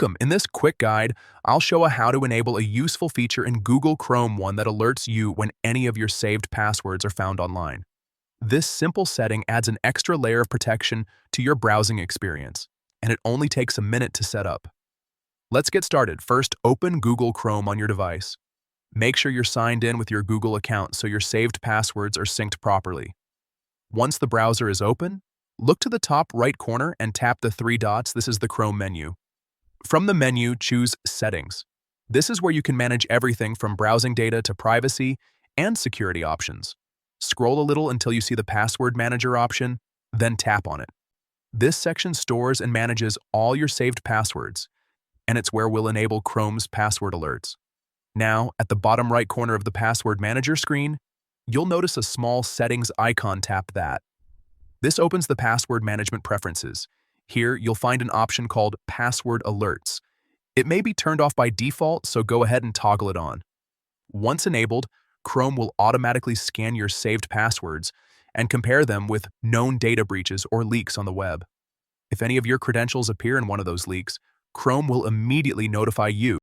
Welcome. In this quick guide, I'll show how to enable a useful feature in Google Chrome one that alerts you when any of your saved passwords are found online. This simple setting adds an extra layer of protection to your browsing experience, and it only takes a minute to set up. Let's get started. First, open Google Chrome on your device. Make sure you're signed in with your Google account so your saved passwords are synced properly. Once the browser is open, look to the top right corner and tap the three dots. This is the Chrome menu. From the menu, choose Settings. This is where you can manage everything from browsing data to privacy and security options. Scroll a little until you see the Password Manager option, then tap on it. This section stores and manages all your saved passwords, and it's where we'll enable Chrome's password alerts. Now, at the bottom right corner of the Password Manager screen, you'll notice a small Settings icon. Tap that. This opens the password management preferences. Here, you'll find an option called Password Alerts. It may be turned off by default, so go ahead and toggle it on. Once enabled, Chrome will automatically scan your saved passwords and compare them with known data breaches or leaks on the web. If any of your credentials appear in one of those leaks, Chrome will immediately notify you.